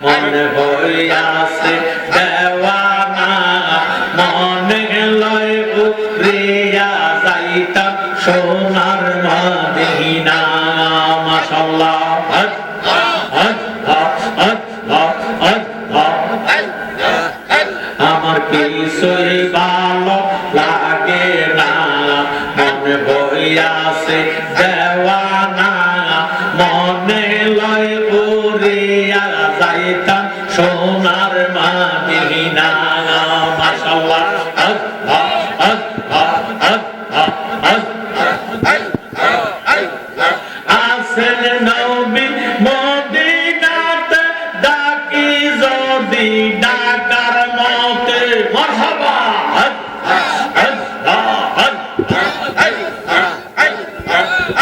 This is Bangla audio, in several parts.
মনে হইয়াছে দেওয়ানা মনে লয় উড়িয়া যাইতাম সোনার মদিনা মাশাআল্লাহ আমার কিছুই ভালো লাগে না মনে হইয়াছে দেওয়ানা মনে লয় উড়িয়া যাইতাম সোনার মদিনা মাশাআল্লাহ আসেন নবী মদিনাতে ডাকি যদি ডাকার মতে মারহাবা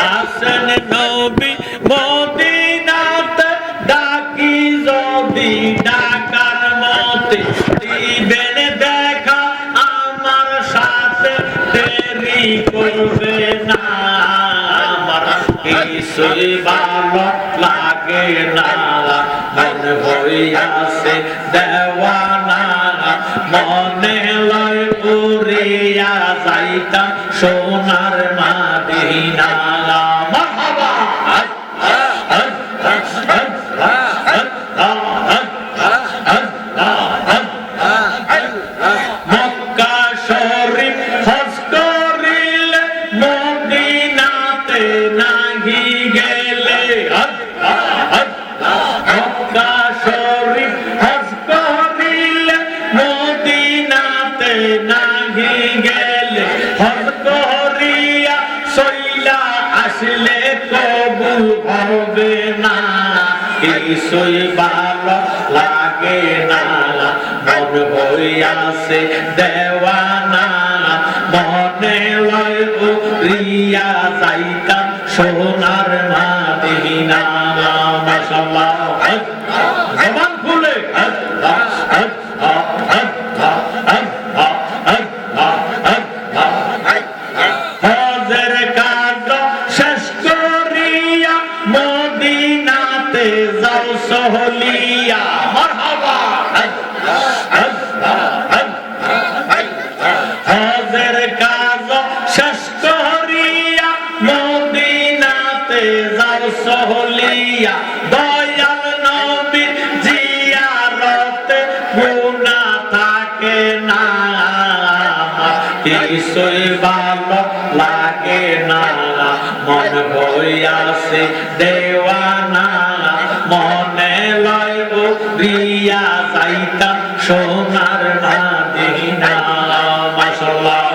আসেন নবী মদিনাতে ডাকি যদি ডাকার মতে দিবেন দেখা আমার সাথে দেরি করবে না আমার কিছুই ভালো লাগে না মনে হইয়াছে দেওয়ানা মনে লয় উড়িয়া যাইতাম সোনার মদিনা মারহাবা মক্কা শরীফ হজ করিলে মদিনাতে নাহি গেলে মক্কা শরীফ হজ করিলে মদিনাতে নাহি গেলে হজ করিয়া সইলা আসলে কবুল হবে না কিছুই ভালো লাগে না মন হইয়াছে দেওয়ানা মনে লয় উড়িয়া যাইতাম সোনার মদিনা মাশাআল্লাহ জবান খুলে হজের কাজ শেষ করিয়া মদিনাতে যাও সহলিয়া মারহাবা হজের কাজ শেষ করিয়া মদিনাতে যাও সহলিয়া দয়াল নবীর জিয়ারতে গুনাহ থাকে না কিছুই ভালো লাগে না মন হইয়াছে দেওয়ানা মনে লয় উড়িয়া যাইতাম সোনার মদিনা মাশাআল্লাহ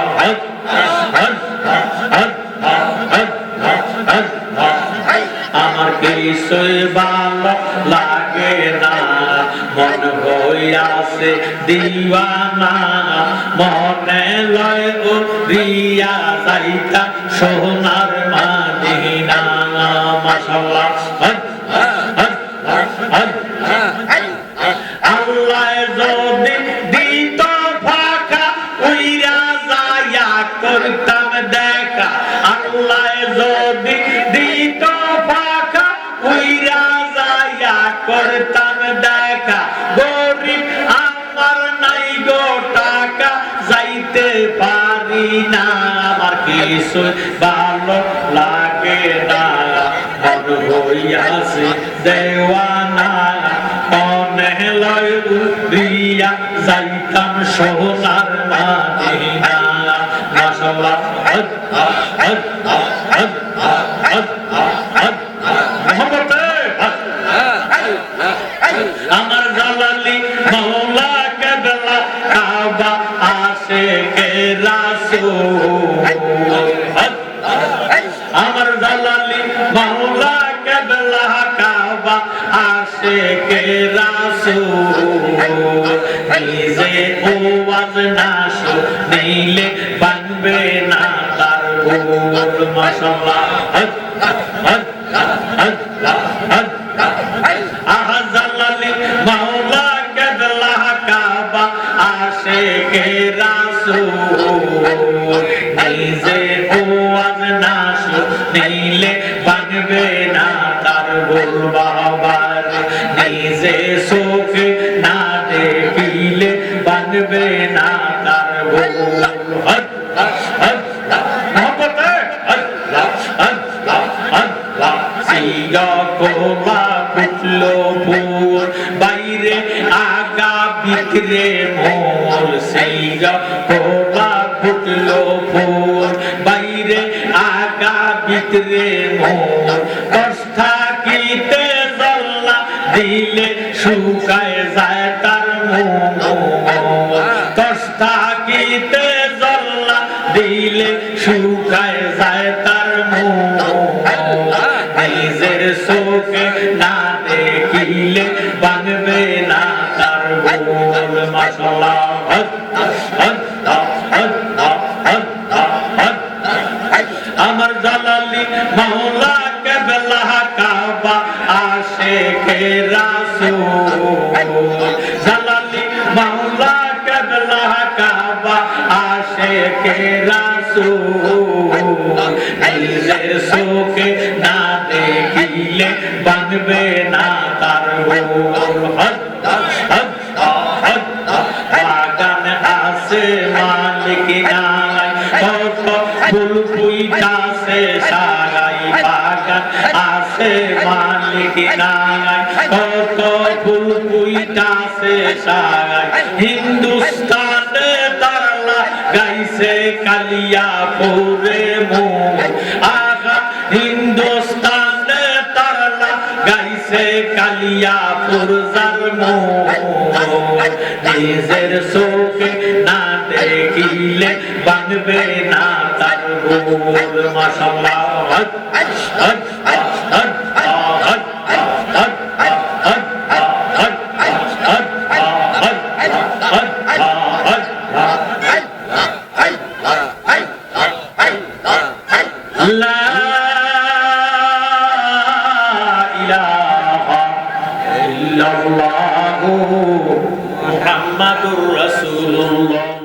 আমার কিছুই ভালো লাগে না মন হইয়াছে দিওয়ানা মনে লয় উড়িয়া যাইতাম সোনার মদিনা মাশাআল্লাহ আল্লাহ যদি দিত ফাঁকা উইরা যায়া করতাম দেখা আল্লাহ যদি দিত ফাঁকা উইরা যায়া করতাম দেখা গরিব আমার নাই গো টাকা যাইতে পারি না আমার কিছু ভালো লাগে না মন হইয়াছে দেওয়ানা মনে লয় উড়িয়া যাইতাম সোনার মদিনা মাশাআল্লাহ আমার জালালি মাওলা কেবলা কাবা আশিকে রাসূল আমার জালালি মাওলা কেবলা কাবা আশিকে রাসূল নিজে ওয়াজ না শুনিলে বানবে না তার ভুল মাশাআল্লাহ আহাজালালি মাওলা কেবলা কাবা আশিকে রাসূল নিজে ওয়াজ না শুনিলে বানবে না তার ভুল বাবার নিজে বিক্রে মোর সেই পোলা ফুটলো ফুল বাইরে আগা বিক্রে মোর কষ্ট থাকিতে জল্লা দিলে শুকায় যায় তার মোর কষ্ট থাকিতে জল্লা দিলে শুকায় যায় তার মোর নিজের চোখে না দেখিলে বাঁধবে না তার ভুল মাশাআল্লাহ আমার জালালি মাওলা কেবলা কাবা আশিকে রাসূল জালালি মাওলা কেবলা কাবা আশিকে রাসূল নিজের চোখে না দেখিলে বাঁধবে না তার ভুল বাগান আছে মালিক নাই কত ফুল ফুইতাছে সারাই বাগান আছে মালিক নাই কত ফুল ফুইতাছে সারাই হিন্দুস্তানে তারা গাইছে কালিয়া পুরে মোর আগা হিন্দুস্তানে তারা গাইছে কালিয়া পুরজার মোর নিজের চোখে না দেখিলে বাঁধবে না তার ভুল মাশাআল্লাহ লা ইলাহা ইল্লাল্লাহু মুহাম্মাদুর রাসূলুল্লাহ